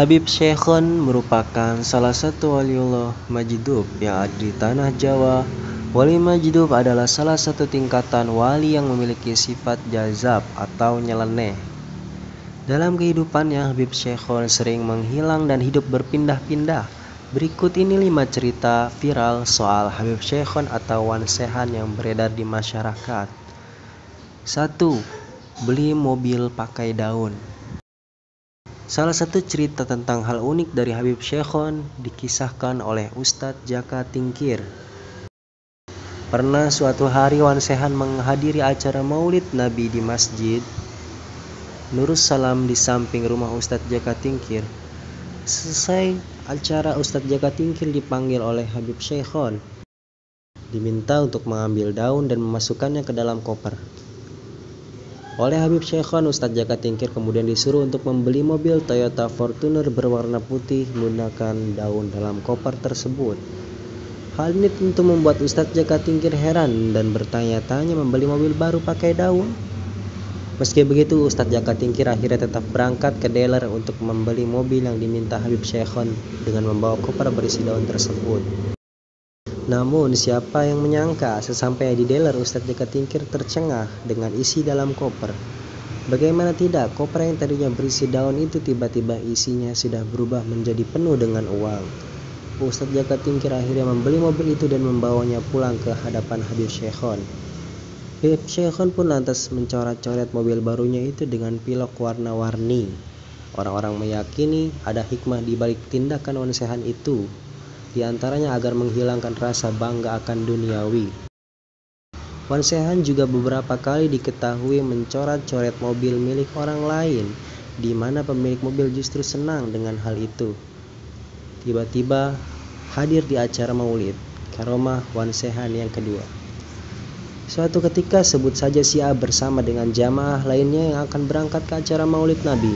Habib Syekhon merupakan salah satu waliullah Majidub yang ada di tanah Jawa. Wali Majidub adalah salah satu tingkatan wali yang memiliki sifat jazab atau nyeleneh. Dalam kehidupannya, Habib Syekhon sering menghilang dan hidup berpindah-pindah. Berikut ini 5 cerita viral soal Habib Syekhon atau Wan Sehan yang beredar di masyarakat. 1. Beli mobil pakai daun. Salah satu cerita tentang hal unik dari Habib Syekhon dikisahkan oleh Ustadz Jaka Tingkir. Pernah suatu hari Wan Sehan menghadiri acara Maulid Nabi di Masjid Nurussalam di samping rumah Ustadz Jaka Tingkir. Selesai acara, Ustadz Jaka Tingkir dipanggil oleh Habib Syekhon. Diminta untuk mengambil daun dan memasukkannya ke dalam koper. Oleh Habib Syekhon, Ustadz Jaka Tingkir kemudian disuruh untuk membeli mobil Toyota Fortuner berwarna putih menggunakan daun dalam koper tersebut. Hal ini tentu membuat Ustadz Jaka Tingkir heran dan bertanya-tanya membeli mobil baru pakai daun. Meski begitu, Ustadz Jaka Tingkir akhirnya tetap berangkat ke dealer untuk membeli mobil yang diminta Habib Syekhon dengan membawa koper berisi daun tersebut. Namun siapa yang menyangka sesampai di dealer Ustadz Jaka Tingkir tercengah dengan isi dalam koper. Bagaimana tidak, koper yang tadinya berisi daun itu tiba-tiba isinya sudah berubah menjadi penuh dengan uang. Ustadz Jaka Tingkir akhirnya membeli mobil itu dan membawanya pulang ke hadapan Habib Syekhon. Habib Syekhon pun lantas mencoret-coret mobil barunya itu dengan pilok warna-warni. Orang-orang meyakini ada hikmah di balik tindakan Wan Sehan itu. Di antaranya agar menghilangkan rasa bangga akan duniawi. Wan Sehan juga beberapa kali diketahui mencoret-coret mobil milik orang lain, di mana pemilik mobil justru senang dengan hal itu. Tiba-tiba hadir di acara Maulid Karomah Wan Sehan yang kedua. Suatu ketika, sebut saja si A bersama dengan jamaah lainnya yang akan berangkat ke acara Maulid Nabi.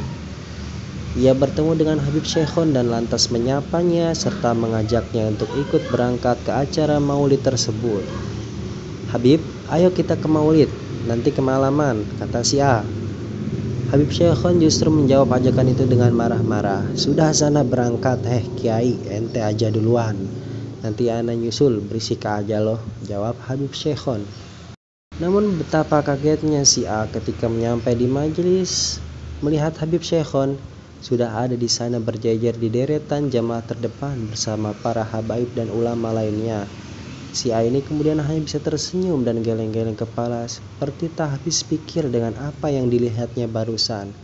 Ia bertemu dengan Habib Syekhon dan lantas menyapanya serta mengajaknya untuk ikut berangkat ke acara Maulid tersebut. "Habib, ayo kita ke Maulid, nanti kemalaman," kata si A. Habib Syekhon justru menjawab ajakan itu dengan marah-marah. "Sudah sana berangkat, Kiai, ente aja duluan. Nanti ana nyusul, berisik aja loh," jawab Habib Syekhon. Namun betapa kagetnya si A ketika menyampai di majelis melihat Habib Syekhon sudah ada di sana berjejer di deretan jamaah terdepan bersama para habaib dan ulama lainnya. Si A ini kemudian hanya bisa tersenyum dan geleng-geleng kepala seperti tak habis pikir dengan apa yang dilihatnya barusan.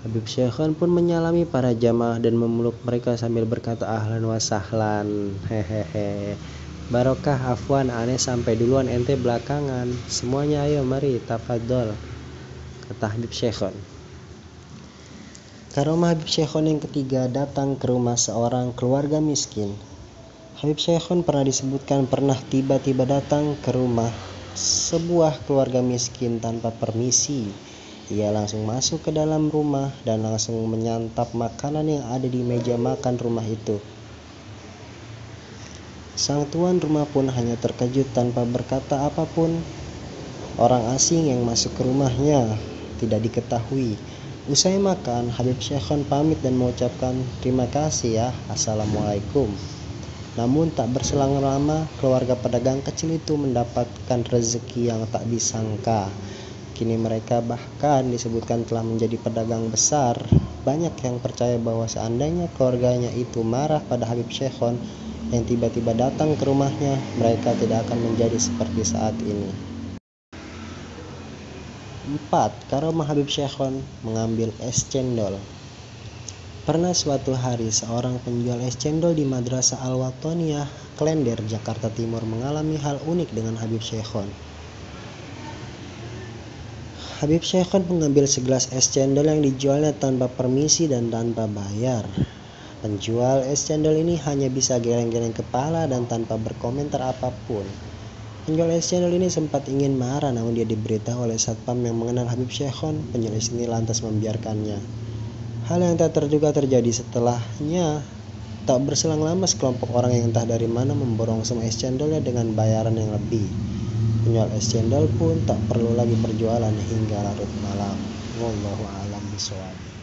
Habib Syekhon pun menyalami para jamaah dan memeluk mereka sambil berkata, "Ahlan wa sahlan, hehehe. Barokah, afwan, aneh sampai duluan, ente belakangan. Semuanya ayo mari, tafadhol," kata Habib Syekhon. Karomah Habib Syekhon yang ketiga datang ke rumah seorang keluarga miskin. Habib Syekhon pernah disebutkan pernah tiba-tiba datang ke rumah sebuah keluarga miskin tanpa permisi. Ia langsung masuk ke dalam rumah dan langsung menyantap makanan yang ada di meja makan rumah itu. Sang tuan rumah pun hanya terkejut tanpa berkata apapun. Orang asing yang masuk ke rumahnya tidak diketahui. Usai makan, Habib Syekhon pamit dan mengucapkan, "Terima kasih ya, assalamualaikum." Namun tak berselang lama, keluarga pedagang kecil itu mendapatkan rezeki yang tak disangka. Kini mereka bahkan disebutkan telah menjadi pedagang besar. Banyak yang percaya bahwa seandainya keluarganya itu marah pada Habib Syekhon yang tiba-tiba datang ke rumahnya, mereka tidak akan menjadi seperti saat ini. 4. Karomah Habib Syekhon mengambil es cendol. Pernah suatu hari seorang penjual es cendol di Madrasah Al-Watoniyah, Klender, Jakarta Timur mengalami hal unik dengan Habib Syekhon. Habib Syekhon mengambil segelas es cendol yang dijualnya tanpa permisi dan tanpa bayar. Penjual es cendol ini hanya bisa geleng-geleng kepala dan tanpa berkomentar apapun. Penjual es cendol ini sempat ingin marah, namun dia diberitahu oleh satpam yang mengenal Habib Syekhon. Penjual es ini lantas membiarkannya. Hal yang tak terduga terjadi setelahnya. Tak berselang lama, sekelompok orang yang entah dari mana memborong semua es cendolnya dengan bayaran yang lebih. Penjual es cendol pun tak perlu lagi berjualan hingga larut malam. Wallahu a'lam bishawab.